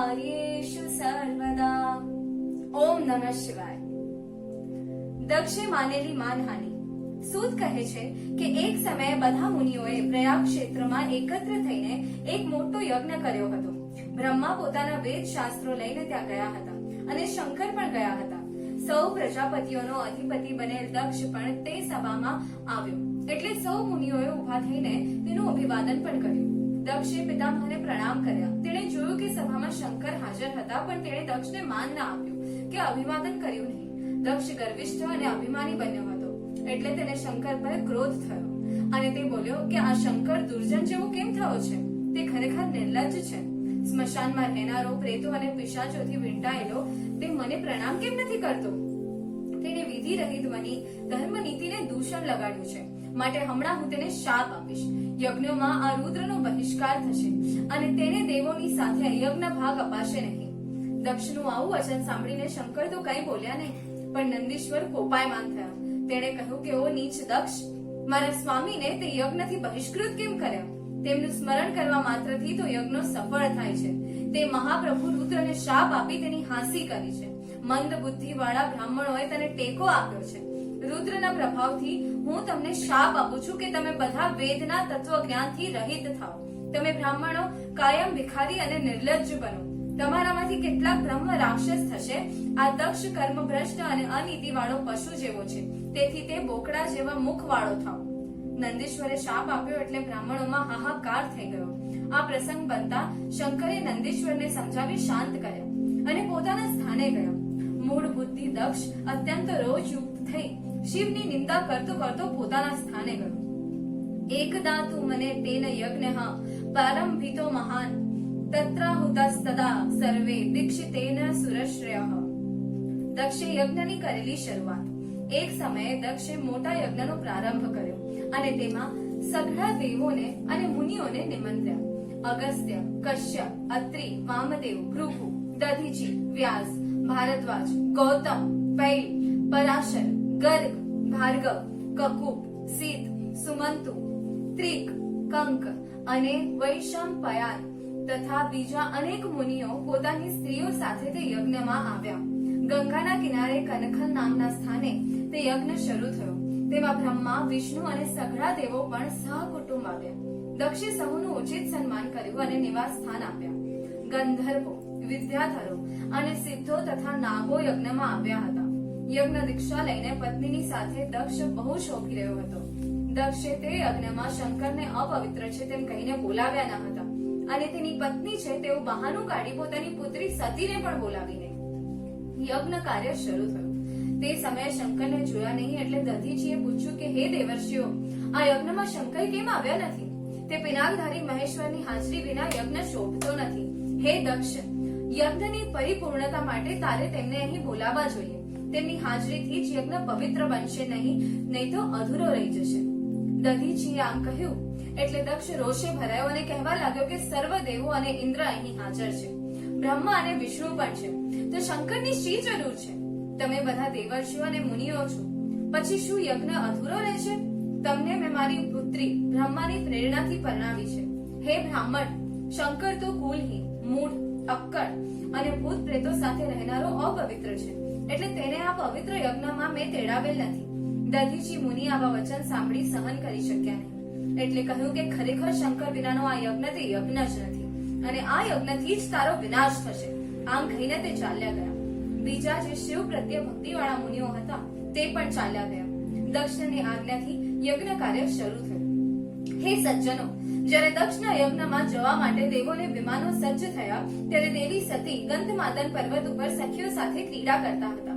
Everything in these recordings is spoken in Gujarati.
કાર્યેષુ સર્વદા। ઓમ નમઃ શિવાય। દક્ષે માનેલી માનહાનિ। સૂત કહે છે કે એક સમયે બધા મુનિઓએ પ્રયાગ ક્ષેત્રમાં એકત્ર થઈને એક મોટો યજ્ઞ કર્યો હતો। બ્રહ્મા પોતાના વેદ શાસ્ત્રો લઈને ત્યાં ગયા હતા અને શંકર પણ ગયા હતા। સૌ પ્રજાપતિઓનો અધિપતિ બનેલ દક્ષ પણ તે સભામાં આવ્યો, એટલે સૌ મુનિઓએ ઊભા થઈને તેનું અભિવાદન પણ કર્યું। દક્ષે પિતામહને પ્રણામ કર્યા। તેણે જોયું કે સભામાં શંકર હાજર હતા, પણ તેણે દક્ષને માન ના આપ્યું કે અભિવાદન કર્યું નહીં। દક્ષ ગર્વિષ્ઠ અને અભિમાની બન્યો હતો, એટલે તેને શંકર પર ક્રોધ થયો અને તે બોલ્યો કે આ શંકર દુર્જન જેવો કેમ થયો છે? તે ખરેખર નિર્લજ્જ છે। સ્મશાનમાં રહેનારો, પ્રેતો અને પિશાચોથી વીંટાયેલો તે મને પ્રણામ કેમ નથી કરતો? તેને વિધિ રહિત બની ધર્મ નીતિને દૂષણ લગાડ્યું છે, માટે હમણાં હું તેને શાપ આપીશ। યજ્ઞોમાં આ રુદ્રનો બહિષ્કાર થશે અને તેને દેવોની સાથે યજ્ઞ ભાગ અપાશે નહીં। દક્ષનું આવું વચન સાંભળીને શંકર તો કંઈ બોલ્યા નહીં, પણ નંદીશ્વર કોપાયમાન થયા। તેણે કહ્યું કે ઓ નીચ દક્ષ, મારા સ્વામીને તે યજ્ઞથી બહિષ્કૃત કેમ કર્યા? તેમનું સ્મરણ કરવા માત્રથી તો યજ્ઞ સફળ થાય છે। તે મહાપ્રભુ રુદ્રને શાપ આપી તેની હાંસી કરી છે। મંદ બુદ્ધિ વાળા બ્રાહ્મણોએ તને ટેકો આપ્યો છે। રુદ્રના પ્રભાવથી હું તમને શાપ આપું છું કે તમે બધા વેદના તત્વજ્ઞાનથી રહિત થાઓ। તમે બ્રાહ્મણો કાયમ ભિખારી અને નિર્લજ્જ બનો। તમારામાંથી કેટલાક બ્રહ્મ રાક્ષસ થશે। આ દક્ષ કર્મભ્રષ્ટ અને અનીતિવાળો પશુ જેવો છે, તેથી તે બોકડા જેવા મુખવાળો થાઓ। નંદીશ્વરે શાપ આપ્યો એટલે બ્રાહ્મણોમાં હાહાકાર થઈ ગયો। આ પ્રસંગ બનતા શંકરે નંદીશ્વરને સમજાવી શાંત કર્યા અને પોતાના સ્થાને ગયા। મૂળ બુદ્ધિ દક્ષ અત્યંત રોષયુક્ત થઈ શિવની નિંદા કરતો કરતો પોતાના સ્થાને ગયો। એકદા તું મને તેન યજ્ઞઃ પ્રારંભિતો મહાન તત્રાહુતસ્તદા સર્વે દીક્ષિતેન સુરશ્રયઃ। દક્ષે યજ્ઞની કરેલી શરૂઆત। એક સમયે દક્ષે મોટા યજ્ઞનો પ્રારંભ કર્યો અને તેમાં સઘળા દેવોને અને મુનિઓને નિમંત્ર્યા। અગસ્ત્ય, કશ્યપ, અત્રિ, વામદેવ, ભૃગુ, દધીચી, વ્યાસ, ભારદ્વાજ, ગૌતમ, પૈલ, પરાશર, ગર્ગ, ભાર્ગવ, કકુપ, સીત, સુમંતુ, ત્રિક, કંક અને વૈશંપાયન તથા બીજા અનેક મુનિઓ પોતાની સ્ત્રીઓ સાથે તે યજ્ઞમાં આવ્યા। ગંગાના કિનારે કનખલ નામના સ્થાને તે યજ્ઞ શરૂ થયો। તેમાં બ્રહ્મા, વિષ્ણુ અને સઘળા દેવો પણ સહકુટુંબ આવ્યા। દક્ષે સૌનું ઉચિત સન્માન કર્યું અને નિવાસ સ્થાન આપ્યા। ગંધર્વો, વિદ્યાધરો અને સિદ્ધો તથા નાગો યજ્ઞમાં આવ્યા હતા। યજ્ઞ દીક્ષા લઈને પત્નીની સાથે દક્ષ બહુ શોભી રહ્યો હતો। દક્ષે તે યજ્ઞમાં શંકરને અપવિત્ર છે તેમ કહીને બોલાવ્યા ન હતા અને તેની પત્ની છે તેવું બહાનું કાઢી પોતાની પુત્રી સતીને પણ બોલાવીને યજ્ઞ કાર્ય શરૂ થયું। તે સમયે શંકરને જોયા નહીં, એટલે દધીચીએ પૂછ્યું કે હે દેવર્ષિઓ, આ યજ્ઞમાં શંકર કેમ આવ્યા નથી? તે પિનાકધારી મહેશ્વરની હાજરી વિના યજ્ઞ શોભતો નથી। હે દક્ષ, યજ્ઞની પરિપૂર્ણતા માટે તારે તેમને અહીં બોલાવવા જોઈએ। તેમની હાજરીથી જ યજ્ઞ પવિત્ર બનશે, નહીં તો અધૂરો રહી જશે। દધીચીએ આમ કહ્યું એટલે દક્ષ રોષે ભરાયો અને કહેવા લાગ્યો કે સર્વ દેવો અને ઇન્દ્ર અહીં હાજર છે, બ્રહ્મા અને વિષ્ણુ પણ છે, તો શંકરની શી જરૂર છે? તમે બધા દેવર્ષિઓ અને મુનિઓ છો, પછી શું યજ્ઞ અધૂરો રહેશે? તમને મેં મારી પુત્રી બ્રહ્માની પ્રેરણાથી પરણાવી છે। હે બ્રાહ્મણ, શંકર તો કુલહીન, મૂઢ, અક્કડ અને ભૂત પ્રેતો સાથે રહેનારો અપવિત્ર છે, એટલે તેને આ પવિત્ર યજ્ઞમાં મેં તેડાવેલ નથી। દધીચી મુનિ આવા વચન સાંભળી સહન કરી શક્યા નહીં, એટલે કહ્યું કે ખરેખર શંકર વિનાનો આ યજ્ઞ તે યજ્ઞ જ નથી અને આ યજ્ઞથી જ તારો વિનાશ થશે। આમ કહીને તે ચાલ્યા ગયા। બીજા જે શિવ પ્રત્યે ભક્તિવાળા મુનિઓ હતા તે પણ ચાલ્યા ગયા। દક્ષની આજ્ઞાથી યજ્ઞ કાર્ય શરૂ થયું। હે સજ્જનો, જ્યારે દક્ષના યજ્ઞમાં જવા માટે દેવોને વિમાનો સજ્જ થયા, ત્યારે દેવી સતી ગંધમાદન પર્વત ઉપર સખીઓ સાથે ક્રીડા કરતા હતા।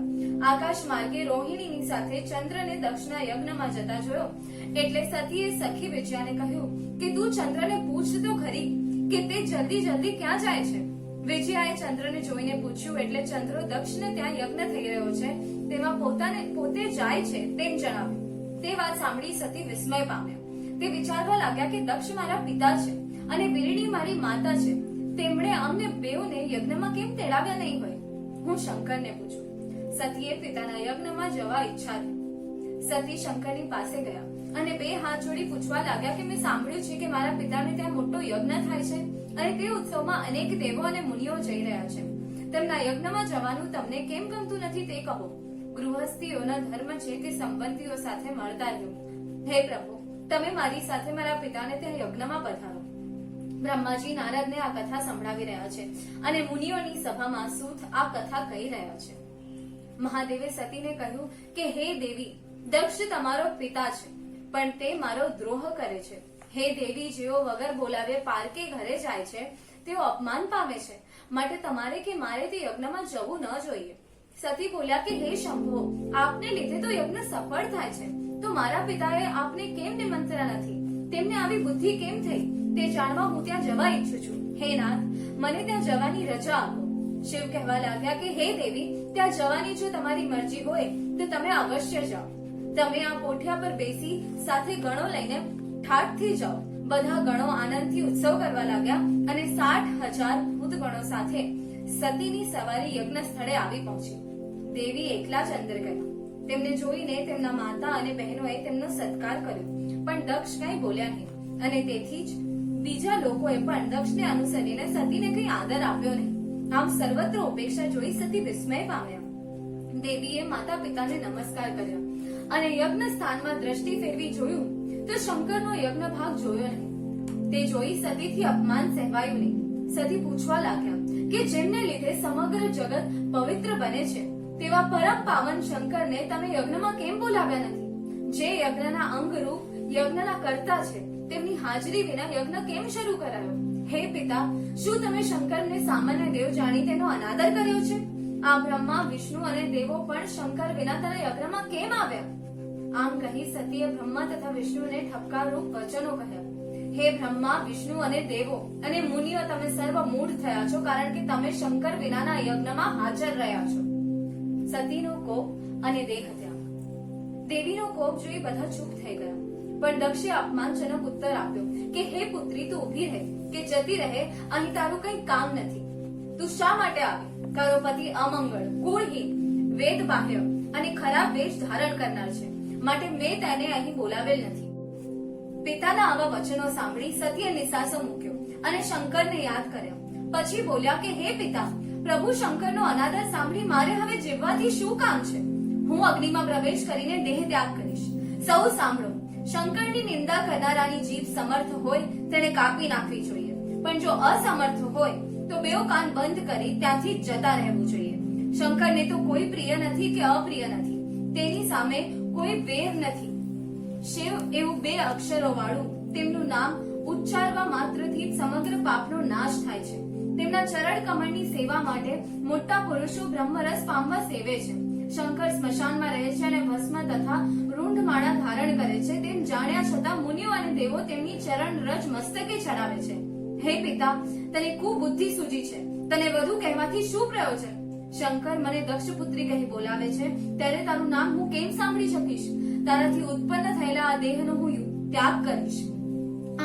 આકાશ માર્ગે રોહિણીની સાથે ચંદ્રને દક્ષના યજ્ઞમાં જતા જોયો, એટલે સતીએ સખી વિજયાને કહ્યું કે તું ચંદ્રને પૂછ તો ખરી કે તે જલ્દી જલ્દી ક્યાં જાય છે? વિજયાએ ચંદ્રને જોઈને પૂછ્યું, એટલે ચંદ્રો દક્ષને ત્યાં યજ્ઞ થઈ રહ્યો છે તેમાં પોતે જાય છે તેમ જણાવ્યું। તે વાત સાંભળી સતી વિસ્મય પામ્યા। તે વિચારવા લાગ્યા કે દક્ષ મારા પિતા છે અને વીરણી મારી માતા છે, તેમણે અમને બેઉને યજ્ઞમાં કેમ તેડાવ્યા નહીં હોય? હું શંકરને પૂછું। સતીએ પિતાના યજ્ઞમાં જવા ઈચ્છા થઈ। સતી શંકરની પાસે ગયા અને બે હાથ જોડી પૂછવા લાગ્યા કે મેં સાંભળ્યું છે કે મારા પિતાને ત્યાં મોટો યજ્ઞ થાય છે અને તે ઉત્સવમાં અનેક દેવો અને મુનિઓ જઈ રહ્યા છે. તેમના યજ્ઞમાં જવાનું તમને કેમ ગમતું નથી તે કહો. ગૃહસ્થીઓનો ધર્મ છે કે સંબંધીઓ સાથે મળતા રહેવું. હે પ્રભુ, તમે મારી સાથે મારા પિતાને ત્યાં યજ્ઞમાં પધારો. બ્રહ્માજી નારદને આ કથા સંભળાવી રહ્યા છે અને મુનિઓની સભામાં સૂત આ કથા કહી રહ્યા છે. મહાદેવે સતીને કહ્યું કે હે દેવી, દક્ષ તમારો પિતા છે, પણ તે મારો દ્રોહ કરે છે. હે દેવી, જેઓ વગર બોલાવે પારકે ઘરે જાય છે તેઓ અપમાન પામે છે, માટે તમારે કે મારે તે યજ્ઞમાં જવું ન જોઈએ. સતી બોલ્યા કે હે શંભો, આપને લીધે તો યજ્ઞ સફળ થાય છે, તો મારા પિતાએ આપને કેમ નિમંત્રણ નથી? તેમને આવી બુદ્ધિ કેમ થઈ તે જાણવા હું ત્યાં જવા ઈચ્છું છું. હે નાથ, મને ત્યાં જવાની રજા આપો. શિવ કહેવા લાગ્યા કે હે દેવી, ત્યાં જવાની જો તમારી મરજી હોય તો તમે અવશ્ય જાઓ. તમે આ પોઠિયા પર બેસી સાથે ગણો લઈને ઠાઠથી જાઓ. બધા ગણો આનંદથી ઉત્સવ કરવા લાગ્યા અને 60,000 ભૂતગણો સાથે સતીની સવારી યજ્ઞ સ્થળે આવી પહોંચી. દેવી એકલા જ અંદર ગયા. તેમને જોઈને તેમના માતા અને બહેનોએ તેમનો સત્કાર કર્યો, પણ દક્ષ કંઈ બોલ્યા નહીં અને તેથી જ બીજા લોકોએ પણ દક્ષને અનુસરીને સતીને કંઈ આદર આપ્યો નહીં. આમ સર્વત્ર ઉપેક્ષા જોઈ સતી વિસ્મય પામ્યા. દેવીએ માતા પિતાને નમસ્કાર કર્યા અને યજ્ઞ સ્થાનમાં દ્રષ્ટિ ફેરવી જોયું તો શંકરનો યજ્ઞ ભાગ જોયો નહીં. તે જોઈ સતીથી અપમાન સહેવાયું નહીં. સતી પૂછવા લાગ્યા કે જેમને લીધે સમગ્ર જગત પવિત્ર બને છે તેવા પરમ પાવન શંકરને તમે યજ્ઞમાં કેમ બોલાવ્યા નથી? જે યજ્ઞના અંગરૂપ યજ્ઞના કર્તા છે તેમની હાજરી વિના યજ્ઞ કેમ શરૂ કરાયો? હે પિતા, શું તમે શંકરને સામાન્ય દેવ જાણી તેનો અનાદર કર્યો છે? આ બ્રહ્મા, વિષ્ણુ અને દેવો પણ શંકર વિના તેના યજ્ઞમાં કેમ આવ્યા? આમ કહી સતીએ બ્રહ્મા તથા વિષ્ણુને ઠપકારરૂપ વચનો કહ્યા. હે બ્રહ્મા, વિષ્ણુ અને દેવો અને મુનિઓ, તમે સર્વ મૂઢ થયા છો, કારણ કે તમે શંકર વિનાના યજ્ઞમાં હાજર રહ્યા છો. સતીનો કોપ અને દેહ ત્યાગ. દેવીનો કોપ જોઈ બધા ચૂપ થઈ ગયા, પણ દક્ષે અપમાનજનક ઉત્તર આપ્યો કે હે પુત્રી, તું ઊભી રહે કે જતી રહે, અહીં તારું કંઈ કામ નથી. તું શા માટે આવી? તારો પતિ અમંગળ, કુળહીન, વેદ બાહ્ય અને ખરાબ વેશ ધારણ કરનાર છે, માટે મેં તેને અહીં બોલાવેલ નથી. પિતાના આવા વચનો સાંભળી સતીએ નિસાસો મૂક્યો અને શંકરને યાદ કર્યા. પછી બોલ્યા કે હે પિતા, પ્રભુ શંકરનો અનાદર સાંભળી મારે હવે જીવવાથી શું કામ છે? હું અગ્નિમાં પ્રવેશ કરીને દેહ ત્યાગ કરીશ. સૌ સાંભળો, શંકરની નિંદા કરનારાની જીભ સમર્થ હોય તેને કાપી નાખવી જોઈએ, પણ જો અસમર્થ હોય તો બેઉ કાન બંધ કરી ત્યાંથી જતા રહેવું જોઈએ. શંકરને તો કોઈ પ્રિય નથી કે અપ્રિય નથી, તેની સામે કોઈ વેર નથી. શિવ એવું 2 અક્ષરો વાળું તેમનું નામ ઉચ્ચારવા માત્રથી સમગ્ર પાપનો નાશ થાય છે. તેમના ચરણ કમળની સેવા માટે મોટા પુરુષો બ્રહ્મરસ પામવા સેવે છે. શંકર સ્મશાનમાં રહે છે અને ભસ્મ તથા રૂંઢ માળા ધારણ કરે છે, તેમ જાણ્યા છતાં મુનિઓ અને દેવો તેમની ચરણ રજ મસ્તકે ચડાવે છે. હે પિતા, તને કુબુદ્ધિ સૂજી છે, તને વધુ કહેવાથી શું પ્રયોજન? શંકર મને દક્ષપુત્રી કહી બોલાવે છે, ત્યારે તારું નામ હું કેમ સાંભળી શકીશ? તારાથી ઉત્પન્ન થયેલા આ દેહનો હું ત્યાગ કરીશ.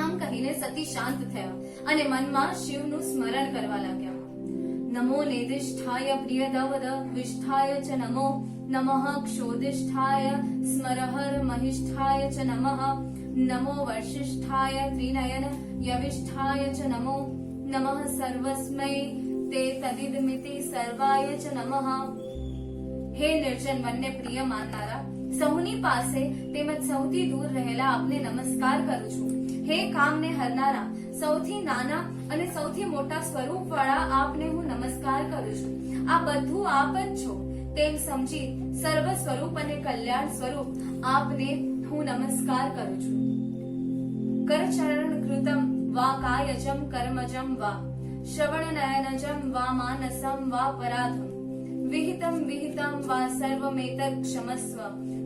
આમ કહીને સતી શાંત થયા અને મનમાં શિવનું સ્મરણ કરવા લાગ્યા. નમો નેદિષ્ઠાય પ્રિયદવદ વિષ્ઠાય ચ નમો નમઃ ક્ષોદિષ્ઠાય સ્મરહર મહિષ્ઠાય ચ નમઃ નમો વર્ષિષ્ઠાય ત્રિનયન યવિષ્ઠાય ચ નમો નમઃ સર્વસ્મૈ તે તદિદમિતિ સર્વાય ચ નમઃ. હે નિર્જન વનને પ્રિય માનનારા, સૌની પાસે તેમજ સૌથી દૂર રહેલા આપને નમસ્કાર કરું છું. હે કામને હરનારા, સૌથી નાના અને સૌથી મોટા સ્વરૂપ વાળા આપને હું નમસ્કાર કરું છું. આ બધું આપ જ છો તેમ સમજી સર્વ સ્વરૂપ અને કલ્યાણ સ્વરૂપ આપને હું નમસ્કાર કરું છું. કરચરણ કૃતમ વા કાયજમ કર્મજમ વા શ્રવણ નયનજમ વા માનસમ વા પરાધમ વિહિતમ વિહિતમ વા સર્વમેતદ ક્ષમસ્વ.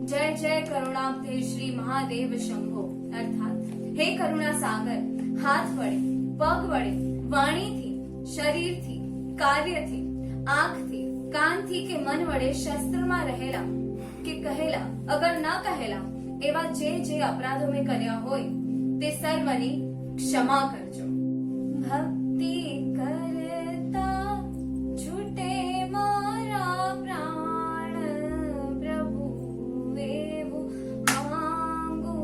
જય જય કરુણાબ્ધે શ્રી મહાદેવ શંભો. અર્થાત હે કરુણા સાગર, હાથ વડે, પગ વડે, વાણીથી, શરીરથી, કાર્યથી, આંખથી, કાનથી કે મન વડે શસ્ત્રમાં રહેલા કે કહેલા અગર ન કહેલા એવા જે અપરાધો મેં કર્યા હોય તે સર્વની ક્ષમા કરજો. ભક્તિ કરતા છૂટે મારા પ્રાણ, પ્રભુ એવું માંગુ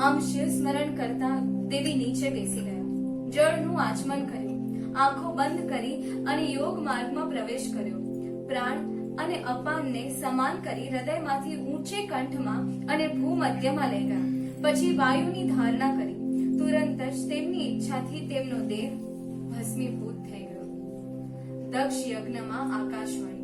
આમ શિવ સ્મરણ કરતા દેવી નીચે બેસી ગયા, જળનું આચમન કર્યું, આંખો બંધ કરી અને યોગ માર્ગમાં પ્રવેશ કર્યો. પ્રાણ અને અપાનને સમાન કરી હૃદયમાંથી ઊંચે કંઠમાં અને ભૂમધ્યમાં લઈ ગયા. પછી વાયુની ધારણા કરી. તુરંત જ તેમની ઈચ્છાથી તેમનો દેહ ભસ્મીભૂત થઈ ગયો. દક્ષ યજ્ઞમાં આકાશવાણી.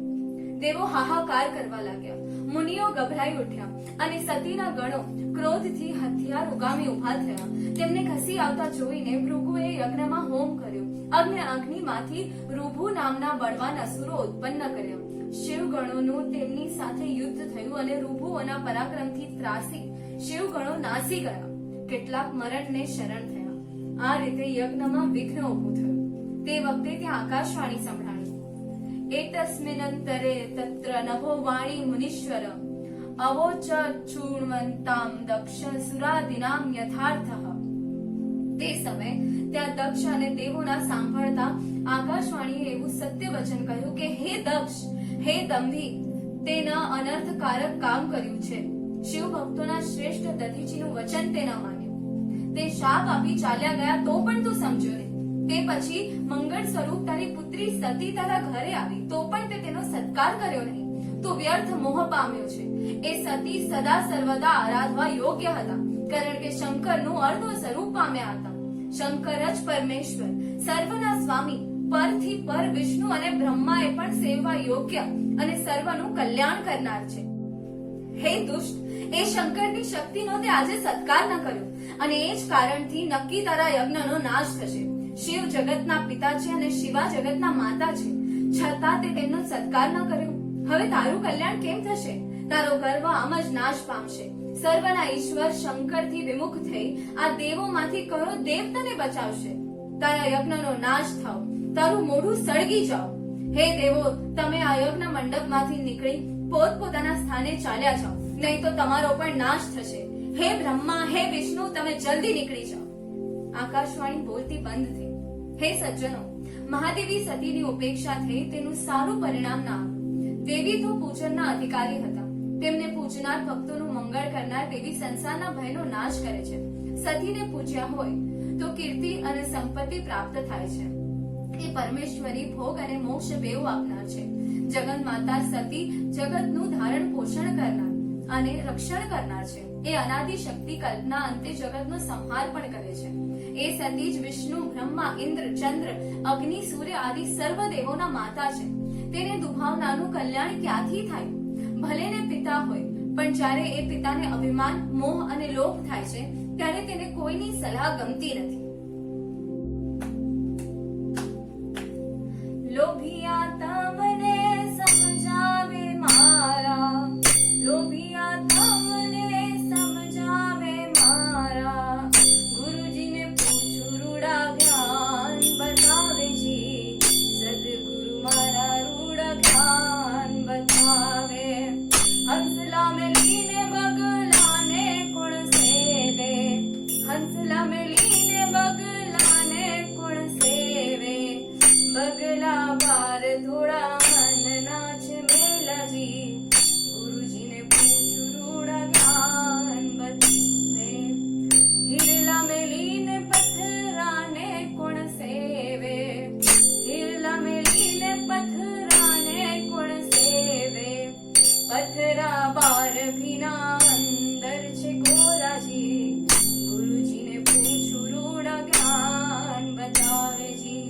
દેવો હાહાકાર કરવા લાગ્યા. મુનિઓ ગભરાઈ ઉઠ્યા અને સતીના ગણો ક્રોધથી હથિયાર ઉગામી ઉભા થયા. તેમને ખસી આવતા જોઈને ભૃગુએ યજ્ઞમાં હોમ કર્યો અને અગ્નિમાંથી ઋભુ નામના બળવાન અસુરો ઉત્પન્ન કર્યા. શિવગણોનું તેમની સાથે યુદ્ધ થયું અને ઋભુઓના પરાક્રમથી ત્રાસી શિવગણો નાસી ગયા. કેટલાક મરણને શરણ થયા. આ રીતે યજ્ઞમાં વિઘ્ન ઊભું થયું. તે વખતે ત્યાં આકાશવાણી સંભળાણી. એતસ્મિનંતરે તત્ર નભો વાણી મુનીશ્વર અવોચ ચૂર્ણવંતામ દક્ષ સુરાદિનામ યથાર્થઃ. તે સમયે ત્યાં દક્ષ અને દેવોના સાંભળતા આકાશવાણીએ એવું સત્ય વચન કહ્યું કે હે દક્ષ, હે દંભી, તે ન અનર્થકારક કામ કર્યું છે. શિવ ભક્તોના શ્રેષ્ઠ દધીચીનું વચન તે ન માન્યું. તે શાપ આપી ચાલ્યા ગયા તો પણ તું સમજ્યો નહીં. તે પછી મંગળ સ્વરૂપ તારી પુત્રી સતી તારા ઘરે આવી તો પણ તે તેનો સત્કાર કર્યો નહીં. તું વ્યર્થ મોહ પામ્યો છે. એ સતી સદા સર્વદા આરાધવા યોગ્ય હતા, કારણ કે શંકરનું અર્ધ સ્વરૂપ પામ્યા હતા. શંકર જ પરમેશ્વર, સર્વના સ્વામી, પરથી પર વિષ્ણુ અને બ્રહ્માએ પણ સેવવા યોગ્ય અને સર્વનું કલ્યાણ કરનાર છે. હે દુષ્ટ, એ શંકરની શક્તિનો તે આજે સત્કાર ન કર્યો અને એ જ કારણથી નક્કી તારા યજ્ઞનો નાશ થશે. શિવ જગતના પિતા છે અને શિવા જગતના માતા છે, છતાં તે તેમનો સત્કાર ન કર્યો. હવે તારું કલ્યાણ કેમ થશે? તારો ગર્વ આમ જ નાશ પામશે. સર્વના ઈશ્વર શંકરથી વિમુખ થઈ આ દેવોમાંથી કયો દેવ તને બચાવશે? તારા યજ્ઞનો નાશ થાવ, તારું મોઢું સળગી જાઓ. હે દેવો, તમે આ યજ્ઞ મંડપમાંથી નીકળી પોતપોતાના સ્થાને ચાલ્યા જાઓ, નહીં તો તમારો પણ નાશ થશે. હે બ્રહ્મા, હે વિષ્ણુ, તમે જલ્દી નીકળી જાઓ. આકાશવાણી બોલતી બંધ થઈ. હે સજ્જનો, મહાદેવી સતીની ઉપેક્ષા થઈ તેનું સારું પરિણામ ના આવ્યું. દેવી તો પૂજનના અધિકારી હતા. તેમને પૂજનાર ભક્તોનું મંગળ કરનાર દેવી સંસારના ભયનો નાશ કરે છે. સતીને પૂજ્યા હોય તો કીર્તિ અને સંપત્તિ પ્રાપ્ત થાય છે. એ પરમેશ્વરી ભોગ અને મોક્ષ બેઉ આપનાર છે. જગત માતા સતી જગતનું ધારણ પોષણ કરનાર અને રક્ષણ કરનાર છે. એ અનાદિ શક્તિ કલ્પના અંતે જગતનો સંહાર પણ કરે છે. એ સતી જ વિષ્ણુ, બ્રહ્મા, ઇન્દ્ર, ચંદ્ર, અગ્નિ, સૂર્ય આદિ સર્વ દેવોના માતા છે. તેને દુભાવનાનું કલ્યાણ ક્યાંથી થાય? ભલે ને પિતા હોય, પણ જ્યારે એ પિતાને અભિમાન, મોહ અને લોભ થાય છે ત્યારે તેને કોઈની સલાહ ગમતી નથી. લોભિયા તમને સમજાવે મારા, લોભિયા તમને સમજાવે મારા, ગુરુજીને પૂછું રૂડા જ્ઞાન બતાવે જી, સદગુરુ મારા રૂડા જ્ઞાન બતાવે. હંસલા મેલીને બગલાને કોણ સેવે, હંસલા મેલીને બગલાને કોણ સેવે, બગલા બાર થોડા મનના છે મેલાજી, ગુરુજીને પૂછું રૂડા જ્ઞાન બતાવે. હિરલા મેલીને પથરાને કોણ સેવે, હિરલા મેલીને પથરાને કોણ સેવે, પથરા બાર ભીના અંદર છે ગોરાજી, ગુરુજીને પૂછું રૂડા જ્ઞાન બતાવે જી.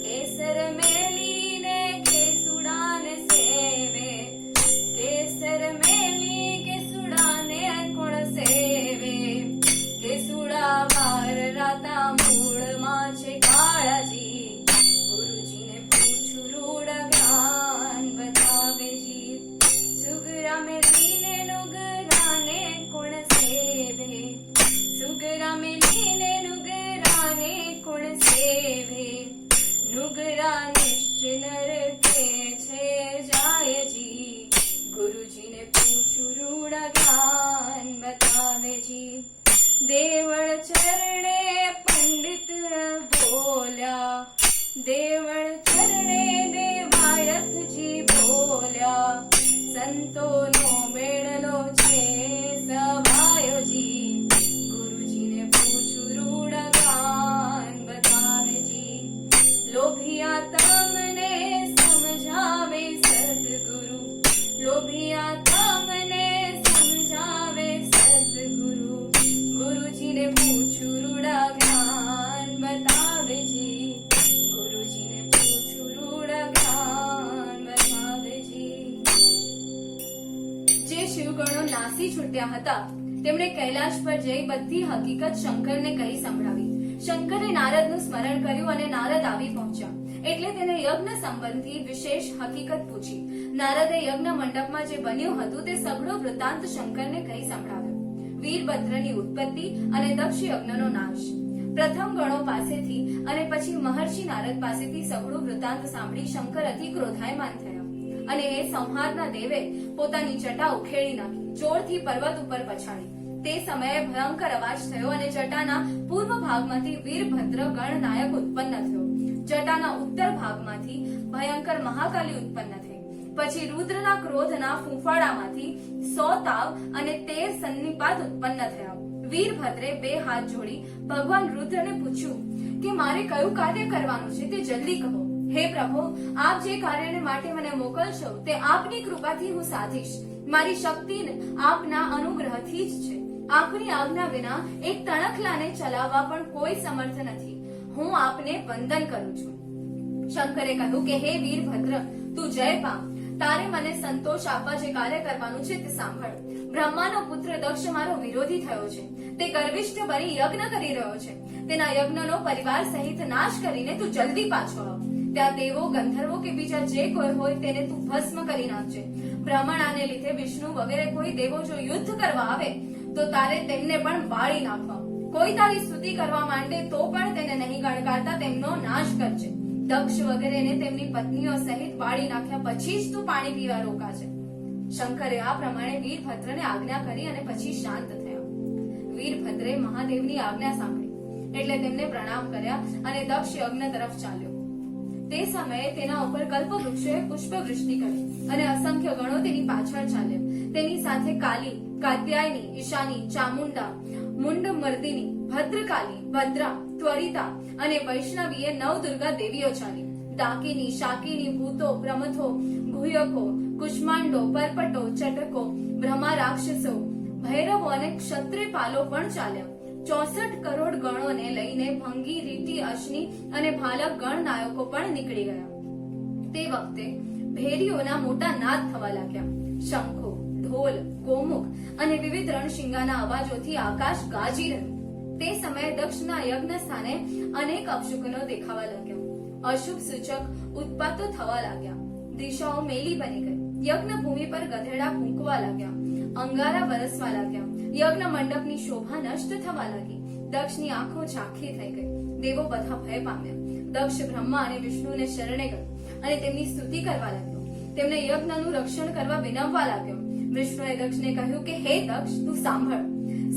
કેસર મેલીને કેસુડાને સેવે, કેસર મેલી કેસુડાને કોણ સેવે, કેસુડા બાર રાતા મૂળમાં છે કાળાજી, ગુરુજીને પૂછું રૂડા જ્ઞાન બતાવે જી. સુગરા મેલીને નુગરાને કોણ સેવે, સુગરા મેલીને નુગરાને કોણ સેવે, નુગરા નિશ્ચિ નરકે છે જાય જી, ગુરુજીને પૂછું રૂડા જ્ઞાન બતાવે જી. દેવળ ચરણે પંડિત બોલ્યા, દેવળ ચરણે દેવાયતજી બોલ્યા, સંતોનો મેળલો છે સવાયો જી, ત્યાં હતા તેમણે કૈલાશ પર જઈ બધી હકીકત શંકરને કહી સંભળાવી. શંકરે નારદનું સ્મરણ કર્યું અને નારદ આવી પહોંચ્યા એટલે તેને યજ્ઞ સંબંધી વિશેષ હકીકત પૂછી. નારદે યજ્ઞ મંડપમાં જે બન્યું હતું તે સઘળો વૃત્તાંત શંકરને કહી સંભળાવ્યો. વીરભદ્રની ઉત્પત્તિ અને દક્ષ યજ્ઞનો નાશ. પ્રથમ ગણો પાસેથી અને પછી મહર્ષિ નારદ પાસેથી સઘળો વૃત્તાંત સાંભળી શંકર અતિ ક્રોધાયમાન થયા અને એ સંહારના દેવે પોતાની જટા ઉખેડી નાખી, જોરથી પર્વત ઉપર પછાડી. તે સમયે ભયંકર અવાજ થયો અને જટાના પૂર્વ ભાગમાંથી વીરભદ્ર ગણનાયક ઉત્પન્ન થયો. જટાના ઉત્તર ભાગમાંથી ભયંકર મહાકાલી ઉત્પન્ન થઈ. પછી રુદ્રના ક્રોધના ફૂંફાડામાંથી 100 તાવ અને 13 સન્નિપાત ઉત્પન્ન થયા. વીરભદ્રે 2 હાથ જોડી ભગવાન રુદ્રને પૂછ્યું કે મારે કયું કાર્ય કરવાનું છે તે જલ્દી કહો. હે પ્રભુ, આપ જે કાર્યને માટે મને મોકલશો તે આપની કૃપાથી હું સાધીશ. મારી શક્તિ આપના અનુગ્રહથી જ છે. આપની આજ્ઞા વિના એક તણખલાને ચલાવવા પણ કોઈ સમર્થ નથી. હું આપને વંદન કરું છું. શંકરે કહ્યું કે હે વીરભદ્ર, તું જય પામ. તારે મને સંતોષ આપવા જે કાર્ય કરવાનું છે તે સાંભળ. બ્રહ્માનો પુત્ર દક્ષ મારો વિરોધી થયો છે. તે ગર્વિષ્ઠ બની યજ્ઞ કરી રહ્યો છે. તેના યજ્ઞનો પરિવાર સહિત નાશ કરીને તું જલ્દી પાછો આવ. ત્યાં દેવો, ગંધર્વો કે બીજા જે કોઈ હોય તેને તું ભસ્મ કરી નાખજે. બ્રાહ્મણાને લીધે વિષ્ણુ વગેરે કોઈ દેવો જો યુદ્ધ કરવા આવે તો તારે તેમને પણ બાળી નાખવા. કોઈ તારી સ્તુતિ કરવા માંડે તો પણ તેને નહીં ગણકારતા તેમનો નાશ કરજે. દક્ષ વગેરેને તેમની પત્નીઓ સહિત બાળી નાખ્યા પછી જ તું પાણી પીવા રોકાજે. શંકરે આ પ્રમાણે વીરભદ્રને આજ્ઞા કરી અને પછી શાંત થયા. વીરભદ્રે મહાદેવની આજ્ઞા સાંભળી એટલે તેમને પ્રણામ કર્યા અને દક્ષ યજ્ઞ તરફ ચાલ્યો. તે સમયે તેના ઉપર કલ્પવૃક્ષોએ પુષ્પવૃષ્ટિ કરી અને અસંખ્ય ગણો તેની પાછળ ચાલ્યા. તેની સાથે કાલી, કાત્યાયની, ઈશાની, ચામુંડા, મુંડમર્દિની, ભદ્રકાલી, ભદ્રા, ત્વરિતા અને વૈષ્ણવીએ 9 દુર્ગા દેવીઓ ચાલી. ડાકીની, શાકીની, ભૂતો, પ્રમથો, ગુહ્યકો, કુષ્માંડો, પરપટો, ચટકો, બ્રહ્મા રાક્ષસો, ભૈરવો અને ક્ષત્રિપાલો પણ ચાલ્યા. 64 કરોડ ગણોને લઈને ભંગી, રીટી, અશ્ની અને ભાલક ગણ નાયકો પણ નીકળી ગયા. તે વખતે ભેરીઓના મોટા નાદ થવા લાગ્યા. શંખો, ઢોલ, ગોમુખ અને વિવિધ રણશિંગાના અવાજોથી આકાશ ગાજી રહ્યું. તે સમયે દક્ષના યજ્ઞ સ્થાને અનેક અપશુકનો દેખાવા લાગ્યા. અશુભ સૂચક ઉત્પાતો થવા લાગ્યા. દિશાઓ મેલી બની ગઈ. યજ્ઞ ભૂમિ પર ગધેડા ભૂંકવા લાગ્યા. અંગારા વરસવા લાગ્યા. યજ્ઞ મંડપની શોભા નષ્ટ થવા લાગી. દક્ષની આંખો ઝાંખી થઈ ગઈ. દેવો બધા ભય પામ્યા. દક્ષ બ્રહ્મા અને વિષ્ણુને શરણે ગયો અને તેમની સ્તુતિ કરવા લાગ્યો. તેમને યજ્ઞનું રક્ષણ કરવા વિનવવા લાગ્યો. વિષ્ણુએ દક્ષને કહ્યું કે હે દક્ષ, તું સાંભળ.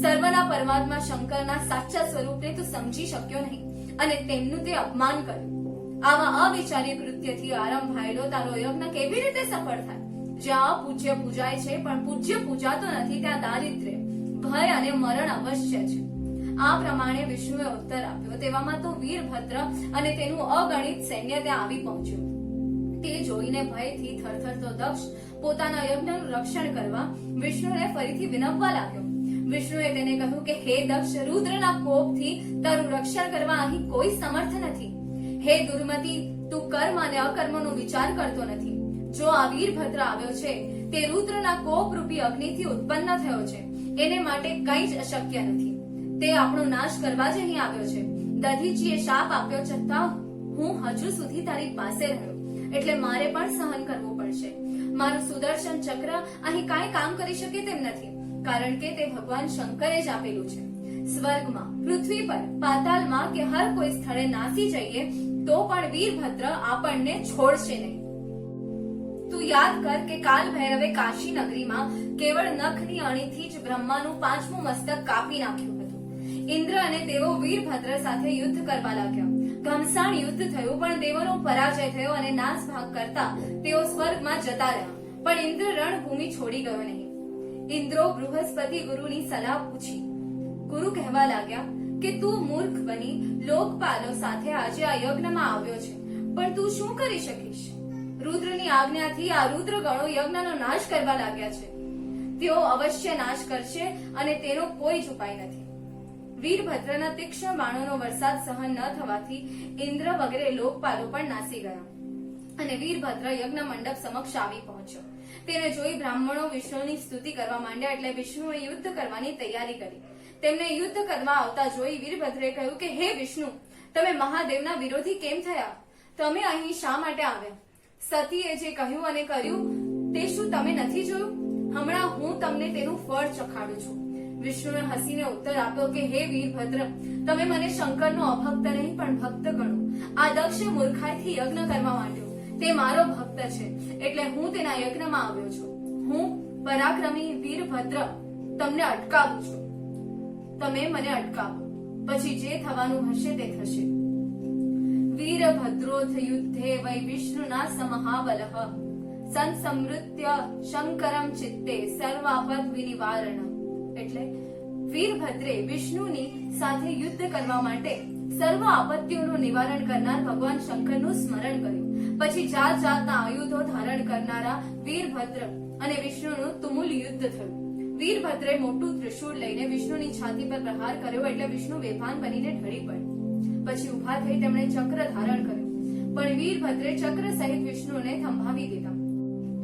સર્વના પરમાત્મા શંકરના સાચા સ્વરૂપને તું સમજી શક્યો નહીં અને તેમનું તે અપમાન કર્યું. આવા અવિચારી કૃત્યથી આરંભાયેલો તારો યજ્ઞ કેવી રીતે સફળ થાય? જ્યાં પૂજ્ય પૂજાય છે પણ પૂજ્ય પૂજાતો નથી ત્યાં દારિદ્ર્ય, ભય અને મરણ અવશ્ય છે. આ પ્રમાણે વિષ્ણુએ ઉત્તર આપ્યો. તેવામાં તો વીરભદ્ર અને તેનું અગણિત સૈન્ય ત્યાં આવી પહોંચ્યું. તે જોઈને ભયથી થરથરતો દક્ષ પોતાના યજ્ઞનું રક્ષણ કરવા વિષ્ણુને ફરીથી વિનવવા લાગ્યો. વિષ્ણુએ તેને કહ્યું કે હે દક્ષ, રુદ્રના કોપથી તારું રક્ષણ કરવા અહીં કોઈ સમર્થ નથી. હે દુર્મતિ, તું કર્મ અને અકર્મનો વિચાર કરતો નથી. જો આ વીરભદ્ર આવ્યો છે તે રુદ્રના કોપ રૂપી અગ્નિથી ઉત્પન્ન થયો છે. એને માટે કંઈ જ અશક્ય નથી. તે આપણો નાશ કરવા જ અહીં આવ્યો છે. દધીચીએ શાપ આપ્યો છતાં હું હજુ સુધી તારી પાસે રહ્યો એટલે મારે પણ સહન કરવું પડશે. મારું સુદર્શન ચક્ર અહીં કાંઈ કામ કરી શકે તેમ નથી કારણ કે તે ભગવાન શંકરે જ આપેલું છે. સ્વર્ગમાં, પૃથ્વી પર, પાતાળમાં કે હર કોઈ સ્થળે નાસી જઈએ તો પણ વીરભદ્ર આપણને છોડશે નહીં. તું યાદ કર કે કાલ ભૈરવે કાશી નગરીમાં કેવળ નખની અણીથી જ બ્રહ્માનું 5મું મસ્તક કાપી નાખ્યું હતું. ઇન્દ્ર અને દેવો વીરભદ્ર સાથે યુદ્ધ કરવા લાગ્યા. ઘમસાણ યુદ્ધ થયું પણ દેવોનો પરાજય થયો અને નાશ ભાગ કરતા તેઓ સ્વર્ગમાં જતા રહ્યા. પણ ઇન્દ્ર રણભૂમિ છોડી ગયો નહીં. ઇન્દ્રો બૃહસ્પતિ ગુરુની સલાહ પૂછી. ગુરુ કહેવા લાગ્યા કે તું મૂર્ખ બની લોકપાલો સાથે આજે આ યજ્ઞમાં આવ્યો છે પણ તું શું કરી શકીશ? રુદ્રની આજ્ઞાથી આ રુદ્ર ગણો યજ્ઞનો નાશ કરવા લાગ્યા છે. તેઓ અવશ્ય નાશ કરશે અને તેનો કોઈ જ ઉપાય નથી. વીરભદ્રના તીક્ષ્ણ બાણોનો વરસાદ સહન ન થવાથી ઇન્દ્ર વગેરે લોકપાલો પણ નાસી ગયા અને વીરભદ્ર યજ્ઞ મંડપ સમક્ષ આવી પહોંચ્યો. તેને જોઈ બ્રાહ્મણો વિષ્ણુની સ્તુતિ કરવા માંડ્યા એટલે વિષ્ણુએ યુદ્ધ કરવાની તૈયારી કરી. તેમને યુદ્ધ કરવા આવતા જોઈ વીરભદ્રે કહ્યું કે હે વિષ્ણુ, તમે મહાદેવના વિરોધી કેમ થયા? તમે અહીં શા માટે આવ્યા? સતીએ જે કહ્યું અને કર્યું તે શું તમે નથી જોયું? હમણાં હું તમને તેનું ફળ ચખાડું છું. વિષ્ણુએ હસીને ઉત્તર આપ્યો કે હે વીરભદ્ર, તમે મને શંકરનો અભક્ત નહીં પણ ભક્ત ગણો. આ દક્ષ મૂર્ખાઈથી યજ્ઞ કરવા માંડ્યો. તે મારો ભક્ત છે એટલે હું તેના યજ્ઞમાં આવ્યો છું. હું પરાક્રમી વીરભદ્ર તમને અટકાવું છું. તમે મને અટકાવો, પછી જે થવાનું હશે તે થશે. વીરભદ્રોથ યુદ્ધે વૈ વિષ્ણુના સમહાબલઃ સંસમૃત્ય શંકરમ ચિત્તે સર્વાપદ વિનિવારણમ. એટલે વીરભદ્રે વિષ્ણુની સાથે યુદ્ધ કરવા માટે સર્વ આપત્તિઓનું નિવારણ કરનાર ભગવાન શંકરનું સ્મરણ કર્યું. પછી જાત જાતના આયુધો ધારણ કરનારા વીરભદ્ર અને વિષ્ણુનું તુમુલ યુદ્ધ થયું. વીરભદ્રે મોટું ત્રિશૂળ લઈને વિષ્ણુની છાતી પર પ્રહાર કર્યો એટલે વિષ્ણુ બેભાન બનીને ઢળી પડ્યા. પછી ઉભા થઈ તેમણે ચક્ર ધારણ કર્યું, પણ વીરભદ્રે ચક્ર સહિત વિષ્ણુને થંભાવી દીધા.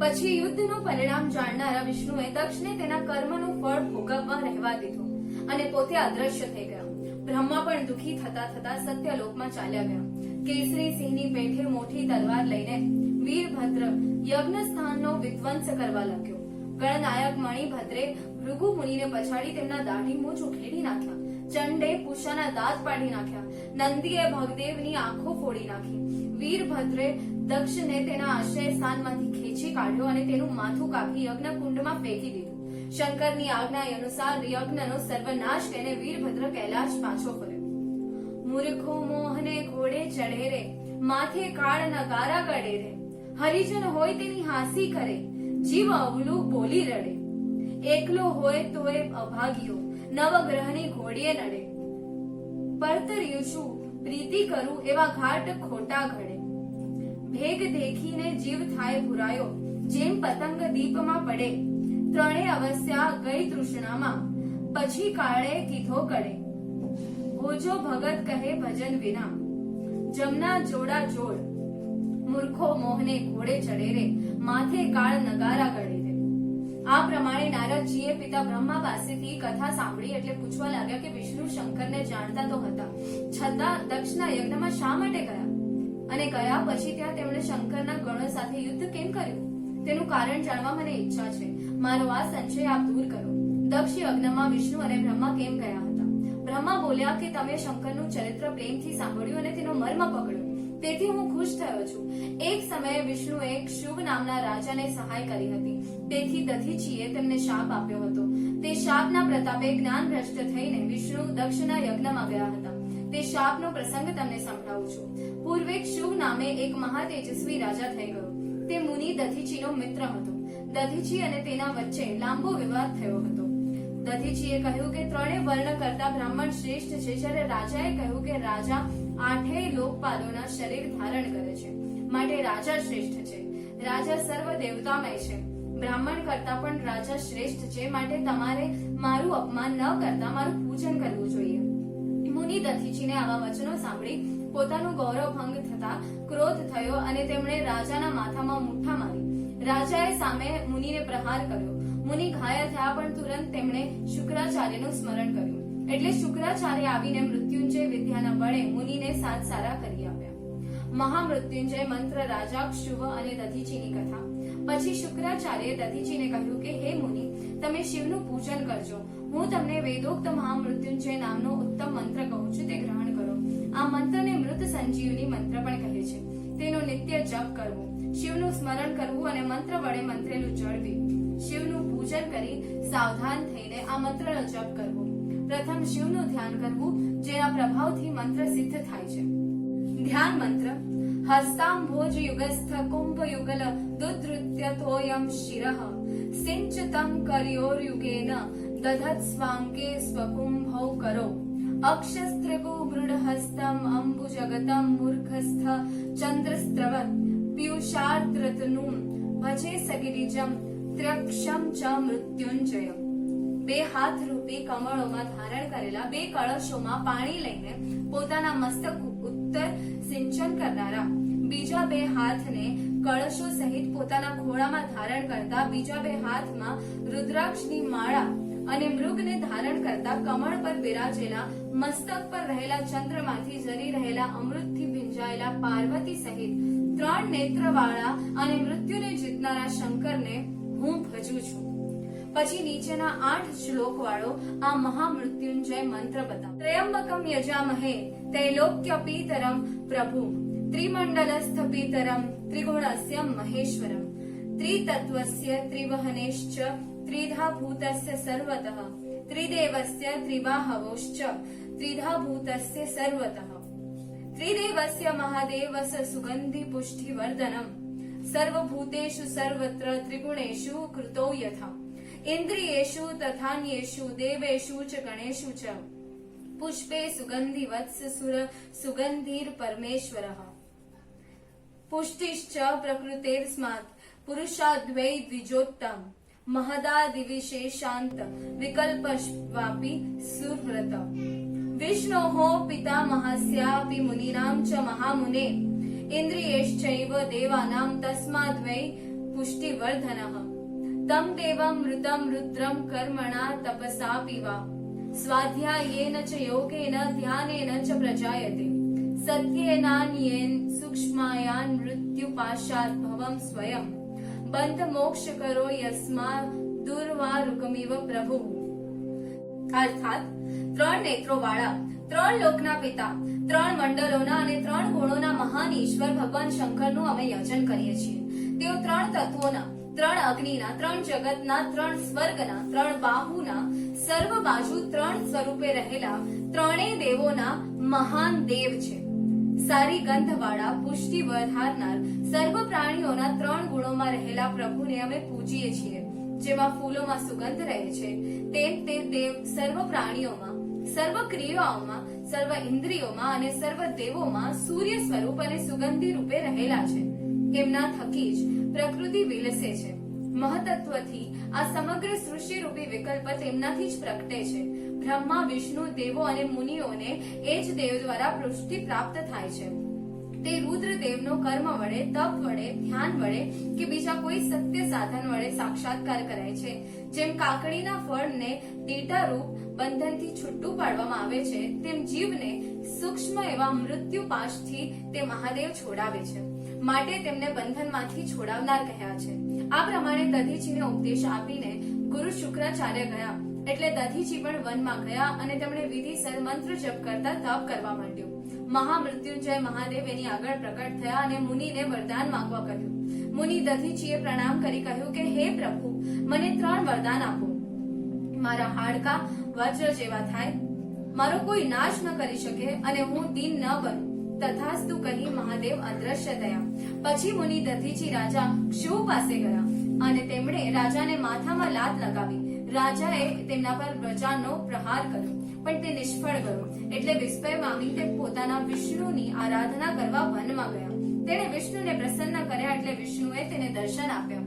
પછી યુદ્ધનું પરિણામ જાણનારા વિષ્ણુએ દક્ષને તેના કર્મનું ફળ ભોગવવા રહેવા દીધું અને પોતે અદ્રશ્ય થઈ ગયા. બ્રહ્મા પણ દુઃખી થતા થતા સત્યલોકમાં ચાલ્યા ગયા. કેસરી સિંહની પેઠે મોટી તલવાર લઈને વીરભદ્ર યજ્ઞ સ્થાનનો વિધ્વંસ કરવા લાગ્યો. ગણનાયક મણિભદ્રે ભૃગુ મુનિને પછાડી તેમના દાઢી મૂછ ઉખેડી નાખ્યા. ચંડે પૂષાના દાંત પાડી નાખ્યા. નંદીએ ભગદેવની આંખો ફોડી નાખી. વીરભદ્રે દક્ષને તેના આશ્રય સ્થાનમાંથી ખેંચી કાઢ્યો અને તેનું માથું કાપી યજ્ઞ કુંડમાં ફેંકી દીધું. શંકરની આજ્ઞા અનુસાર યજ્ઞનો સર્વનાશ કરીને વીરભદ્ર કૈલાશ પાછો ફર્યો. મૂર્ખો મોહને ઘોડે ચઢે રે, માથે કાળ નગારા ગળે રે. હરિજન હોય તેની હાંસી કરે, જીવ અવલું બોલી રડે. એકલો હોય તોય અભાગ્યો, નવગ્રહની ઘોડીએ નડે. પરતર્યું શું પ્રીતિ કરું એવા ઘાટ ખોટા ઘડે. ભેગ દેખીને જીવ થાય ભુરાયો, જેમ પતંગ દીપમાં પડે. ત્રણે અવસ્યા ગઈ તૃષ્ણામાં, પછી કાળે કીધો કડે. ભોજો ભગત કહે ભજન વિના, જમના જોડા જોડ. મૂર્ખો મોહને ઘોડે ચડે રે, માથે કાળ નગારા ગળે રે. આ પ્રમાણે નારદજીએ પિતા બ્રહ્મા પાસેથી કથા સાંભળી એટલે પૂછવા લાગ્યા કે વિષ્ણુ શંકરને જાણતા તો હતા, છતાં દક્ષના યજ્ઞમાં શા માટે ગયા? અને ગયા પછી ત્યાં તેમણે શંકરના ગણો સાથે યુદ્ધ કેમ કર્યું? તેનું કારણ જાણવા મને ઈચ્છા છે. મારો આ સંશય આપ દૂર કરો. દક્ષ યજ્ઞમાં વિષ્ણુ અને બ્રહ્મા કેમ ગયા હતા? બ્રહ્મા બોલ્યા કે તમે શંકરનું ચરિત્ર પ્રેમથી સાંભળ્યું અને તેનો મર્મ પકડ્યો, તેથી હું ખુશ થયો છું. એક સમયે વિષ્ણુએ એક શુભ નામના રાજાને સહાય કરી હતી, તેથી દધીચીએ તેમને શાપ આપ્યો હતો. તે શાપના પ્રતાપે જ્ઞાન ભ્રષ્ટ થઈને વિષ્ણુ દક્ષના યજ્ઞમાં ગયા હતા. તે શાપનો પ્રસંગ તમને સંભળાવું છું. પૂર્વે શુભ નામે એક મહાતેજસ્વી રાજા થઈ ગયો. તે મુનિ દધીચીનો મિત્ર હતો. દધીચી અને તેના વચ્ચે લાંબો વિવાદ થયો હતો. દધીચીએ કહ્યું કે ત્રણેય વર્ણ કરતા બ્રાહ્મણ શ્રેષ્ઠ છે, જ્યારે રાજાએ કહ્યું કે રાજા આઠેય લોકપાલોના શરીર ધારણ કરે છે, માટે રાજા શ્રેષ્ઠ છે. રાજા સર્વ દેવતામય છે. બ્રાહ્મણ કરતા પણ રાજા શ્રેષ્ઠ છે, માટે તમારે મારું અપમાન ન કરતા મારું પૂજન કરવું જોઈએ. મુનિ દધીચીને આવા વચનો સાંભળી પોતાનું ગૌરવ ભંગ થતા ક્રોધ થયો અને તેમણે રાજાના માથામાં મુઠ્ઠા મારી. રાજાએ સામે મુનિને પ્રહાર કર્યો. મુનિ ઘાયલ થયા, પણ તુરંત તેમણે શુક્રાચાર્યનું સ્મરણ કર્યું. એટલે શુક્રાચાર્ય આવીને મૃત્યુંજય વિદ્યાના બળે મુનિને સાત સારા કરી આપ્યા. મહામૃત્યુંજય મંત્ર રાજા શુભ અને દધીચીની કથા. પછી શુક્રાચાર્યએ દધીચીને કહ્યું કે હે મુનિ, તમે શિવનું પૂજન કરજો. હું તમને વેદોક્ત મહામૃત્યુંજય નામનો ઉત્તમ મંત્ર કહું છું, તે ગ્રહણ કરો. આ મંત્રને મૃત સંજીવની મંત્ર પણ કહે છે. તેનો નિત્ય જપ કરવો, શિવનું સ્મરણ કરવું અને મંત્ર વડે મંત્રેલું જળ પીવું. શિવનું પૂજન કરી સાવધાન થઈને આ મંત્રનો જપ કરવો. પ્રથમ શિવનું ધ્યાન કરવું, જેના પ્રભાવથી મંત્ર સિદ્ધ થાય છે. ધ્યાન મંત્ર: હસ્તાંભોજ યુગસ્થ કુંભ યુગલ દુદ્ધૃત્ય તોયમ શિરઃ સિંચતમ કર્યોર્યુગેન દધત સ્વાંકે સ્વકુંભૌ કરો. અક્ષસ્ત્રિભુ મૃડહસ્તમ અંબુજગતમ મૂર્ખસ્થ ચંદ્રસ્ત્રવત પિયુષાર્દ્રતનું ભજે સગિરિજમ ત્ર્યક્ષમ ચ મૃત્યુંજય. બે હાથ રૂપી કમળોમાં ધારણ કરેલા બે કળશોમાં પાણી લઈને પોતાના મસ્તક ઉત્તર સિંચન કરનારા, બીજા બે હાથને કળશો સહિત પોતાના ખોળામાં ધારણ કરતા, બીજા બે હાથમાં રુદ્રાક્ષની માળા અને મૃગને ધારણ કરતા, કમળ પર બિરાજેલા, મસ્તક પર રહેલા ચંદ્રમાંથી ઝરી રહેલા અમૃતથી ભીંજાયેલા પાર્વતી સહિત 3 નેત્રવાળા અને મૃત્યુને જીતનારા શંકરને હું ભજું છું. પછી નીચેના 8 શ્લોક વાળો આ મહામૃત્યુંજય મંત્ર બતાવો. ત્રયંબકમ યજામહે તૈલોક્યપીતરમ પ્રભુ ત્રિમંડલસ્થપીતરમ ત્રિગુણસ્ય મહેશ્વરમ ત્રિતત્વસ્ય ત્રિવહનેશ્ચ ત્રિધા ભૂતસ્ય સર્વતઃ ત્રિદેવસ્ય ત્રિબાહવોશ્ચ ત્રિધા ભૂતસ્ય સર્વતઃ ત્રિદેવસ્ય મહાદેવસ સુગંધિ પુષ્ટિવર્ધનમ સર્વભૂતેષુ સર્વત્ર ત્રિગુણેષુ કૃતો યથા ઇન્દ્રિયેષુ તથાન્યેષુ દેવેષુ ચ ગણેષુ ચ પુષ્પે સુગંધિ વત્સ સુર સુગંધીર પરમેશ્વરઃ પુષ્ટિશ્ચ પ્રકૃતેર્સ્માत् પુરુષાદ્વૈ દ્વિજોત્તમ महदादिविशेषान्त विकल्पश्वापि सुव्रत विष्णोः पितामहस्यापि मुनीनां च महामुने इन्द्रियैश्चैव देवानां तस्माद्वै पुष्टिवर्धनः तं देवं मृतं रुद्रं कर्मणा तपसापि वा स्वाध्यायेन च योगेन ध्यानेन च प्रजायते सत्येनान्येन सूक्ष्मायान् मृत्युपाशात् भवं स्वयं બંધ મોક્ષ કરો યસ્મા દુર્વારુકમિવ પ્રભુ. અર્થાત 3 નેત્રો વાળા, 3 લોકના પિતા, 3 મંડળોના અને 3 ગુણોના મહાન ઈશ્વર ભગવાન શંકરનું અમે યજન કરીએ છીએ. તેઓ 3 તત્વોના, 3 અગ્નિના, 3 જગતના, 3 સ્વર્ગના, 3 બાહુના, સર્વ બાજુ 3 સ્વરૂપે રહેલા ત્રણેય દેવોના મહાન દેવ છે. સારી ગંધવાળા, પુષ્ટિ વધારનાર, સર્વ પ્રાણીઓના 3 ગુણોમાં રહેલા પ્રભુને અમે પૂજીએ છીએ. જેમાં ફૂલોમાં સુગંધ રહે છે, તેમ તે દેવ સર્વ પ્રાણીઓમાં, સર્વ ક્રિયાઓમાં, સર્વ ઇન્દ્રિયોમાં અને સર્વ દેવોમાં સૂર્ય સ્વરૂપ અને સુગંધી રૂપે રહેલા છે. એમના થકી જ પ્રકૃતિ વિલસે છે. મહતત્વથી આ સમગ્ર સૃષ્ટિ રૂપી વિકલ્પ તેમનાથી જ પ્રગટે છે. બ્રહ્મા, વિષ્ણુ, દેવો અને મુનિઓને એ જ દેવ દ્વારા પુષ્ટિ પ્રાપ્ત થાય છે. તે રુદ્ર દેવનો કર્મ વડે, તપ વડે, ધ્યાન વડે કે બીજા કોઈ સત્ય સાધન વડે સાક્ષાત્કાર કરાય છે. જેમ કાકડીના ફળને ડીટા રૂપ બંધનથી છૂટું પાડવામાં આવે છે, તેમ જીવને સૂક્ષ્મ એવા મૃત્યુ પાશથી તે મહાદેવ છોડાવે છે. માટે તેમને બંધનમાંથી છોડાવનાર કહ્યા છે. આ પ્રમાણે દધીચીને ઉપદેશ આપીને ગુરુ શુક્રાચાર્ય ગયા. એટલે દધીચી પણ વનમાં ગયા અને તેમણે વિધિસર મંત્ર જપ કરતા તપ કરવા માંડ્યું. મહામૃત્યુંજય મહાદેવ એની આગળ પ્રકટ થયા અને મુનિને વરદાન માંગવા કહ્યું. મુનિ દધીચીએ પ્રણામ કરી કહ્યું કે હે પ્રભુ, મને 3 વરદાન આપો. મારા હાડકા વજ્ર જેવા થાય, મારો કોઈ નાશ ન કરી શકે અને હું દીન ન બનું. તથાસ્તુ કહી મહાદેવ અદ્રશ્ય થયા. પછી મુનિ દધીચી રાજા ક્ષુપ પાસે ગયા અને તેમણે રાજાને માથામાં લાત લગાવી. રાજાએ તેમના પર વજ્રનો પ્રહાર કર્યો, પણ તે નિષ્ફળ ગયો. એટલે વિસ્મય પામી તે પોતાના વિષ્ણુની આરાધના કરવા વનમાં ગયા. તેણે વિષ્ણુને પ્રસન્ન કર્યા એટલે વિષ્ણુએ તેને દર્શન આપ્યા.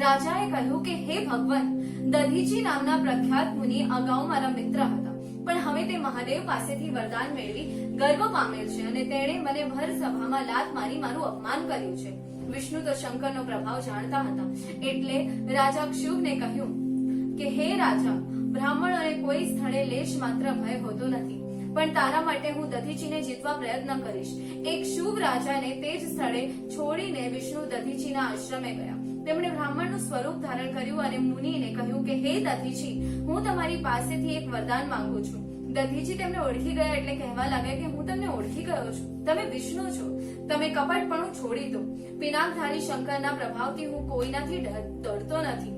રાજાએ કહ્યું કે હે ભગવાન, દધીચી નામના પ્રખ્યાત મુનિ અગાઉ મારા મિત્ર હતા, પણ હવે તે મહાદેવ પાસેથી વરદાન મેળવી ગર્વ પામેલ છે અને તેણે મને ભર સભામાં લાત મારી મારું અપમાન કર્યું છે. વિષ્ણુ તો શંકરનો પ્રભાવ જાણતા હતા. એટલે રાજા ક્ષુભને કહ્યું કે હે રાજા, બ્રાહ્મણોને કોઈ સ્થળે લેશ માત્ર ભય હોતો નથી, પણ તારા માટે હું દધીચીને જીતવા પ્રયત્ન કરીશ. એક શુભ રાજાને તે જ સ્થળે છોડીને વિષ્ણુ દધીચીના આશ્રમે ગયા. તેમણે બ્રાહ્મણનું સ્વરૂપ ધારણ કર્યું અને મુનિને કહ્યું કે હે દધીચી, હું તમારી પાસેથી એક વરદાન માંગુ છું. દધીચી તેમને ઓળખી ગયા એટલે કહેવા લાગ્યા કે હું તમને ઓળખી ગયો છું. તમે વિષ્ણુ છો. તમે કપટપણું છોડી દો. પિનાકધારી શંકરના પ્રભાવથી હું કોઈનાથી ડરતો નથી.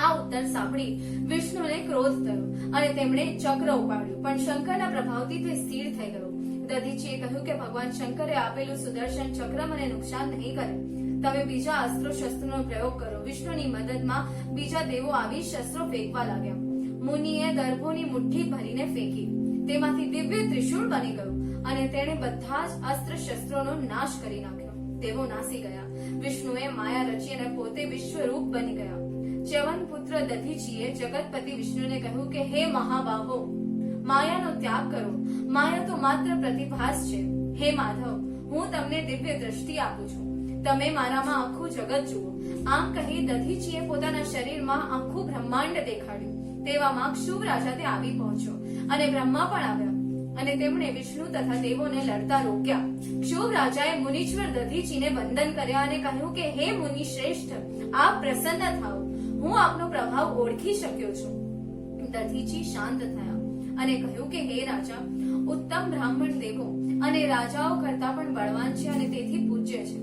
આ ઉત્તર સાંભળી વિષ્ણુને ક્રોધ થયો અને તેમણે ચક્ર ઉપાડ્યું, પણ શંકરના પ્રભાવથી તે સ્થિર થઈ ગયો. દધીચીએ કહ્યું કે ભગવાન શંકરે આપેલું સુદર્શન ચક્ર મને નુકસાન નહીં કરે. તમે બીજા અસ્ત્રો શસ્ત્રોનો પ્રયોગ કરો. વિષ્ણુની મદદમાં બીજા દેવો આવી શસ્ત્રો ફેંકવા લાગ્યા. મુનિએ દર્ભોની મુઠ્ઠી ભરીને ફેંકી. તેમાંથી દિવ્ય ત્રિશૂળ બની ગયું અને તેણે બધા જ અસ્ત્ર શસ્ત્રોનો નાશ કરી નાખ્યો. દેવો નાસી ગયા. વિષ્ણુએ માયા રચી અને પોતે વિશ્વરૂપ બની ગયા. ચ્યવન પુત્ર દધીચીએ જગતપતિ વિષ્ણુને કહ્યું કે હે મહાબાહો, માયાનો ત્યાગ કરો. માયા તો માત્ર પ્રતિભાસ છે. હે માધવ, હું તમને દિવ્ય દ્રષ્ટિ આપું છું, તમે મારામાં આખું જગત જુઓ. આમ કહી દધીચીએ પોતાના શરીરમાં આખું બ્રહ્માંડ દેખાડ્યું. તેવામાં શુભ રાજા તે આવી પહોંચ્યો અને બ્રહ્મા પણ આવ્યા અને તેમણે વિષ્ણુ તથા દેવોને લડતા રોક્યા. શુભ રાજાએ મુનીશ્વર દધીચીને વંદન કર્યા અને કહ્યું કે હે મુનિ શ્રેષ્ઠ, આપ પ્રસન્ન થાઓ, હું આપનો પ્રભાવ ઓળખી શક્યો છું. દધીચી શાંત થયા અને કહ્યું કે હે રાજા, ઉત્તમ બ્રાહ્મણ દેવો અને રાજાઓ કરતા પણ બળવાન છે અને તેથી પૂજ્ય છે.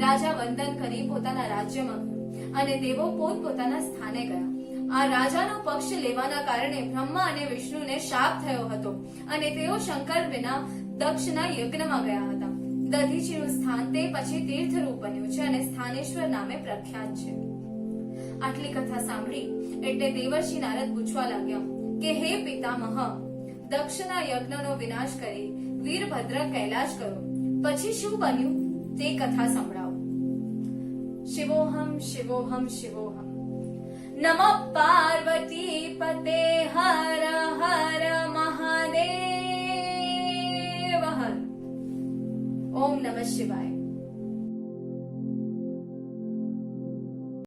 રાજા વંદન કરી પોતાના રાજ્યમાં ગયો અને દેવો પોતપોતાના સ્થાને ગયા. આ રાજાનો પક્ષ લેવાના કારણે બ્રહ્મા અને વિષ્ણુને શાપ થયો હતો અને તેઓ શંકર વિના દક્ષના યજ્ઞમાં ગયા હતા. દધીચીનું સ્થાન તે પછી તીર્થરૂપ બન્યું છે અને સ્થાનેશ્વર નામે પ્રખ્યાત છે. આટલી કથા સાંભળી એટલે દેવર્ષિ નારદ પૂછવા લાગ્યા કે હે પિતામહ, દક્ષના યજ્ઞનો વિનાશ કરી વીરભદ્ર કૈલાશ કરો, પછી શું બન્યું તે કથા સંભળાવો. શિવોહમ શિવોહમ શિવોહમ. નમઃ પાર્વતી પતે હર હર મહાદેવ હર. ઓમ નમઃ શિવાય.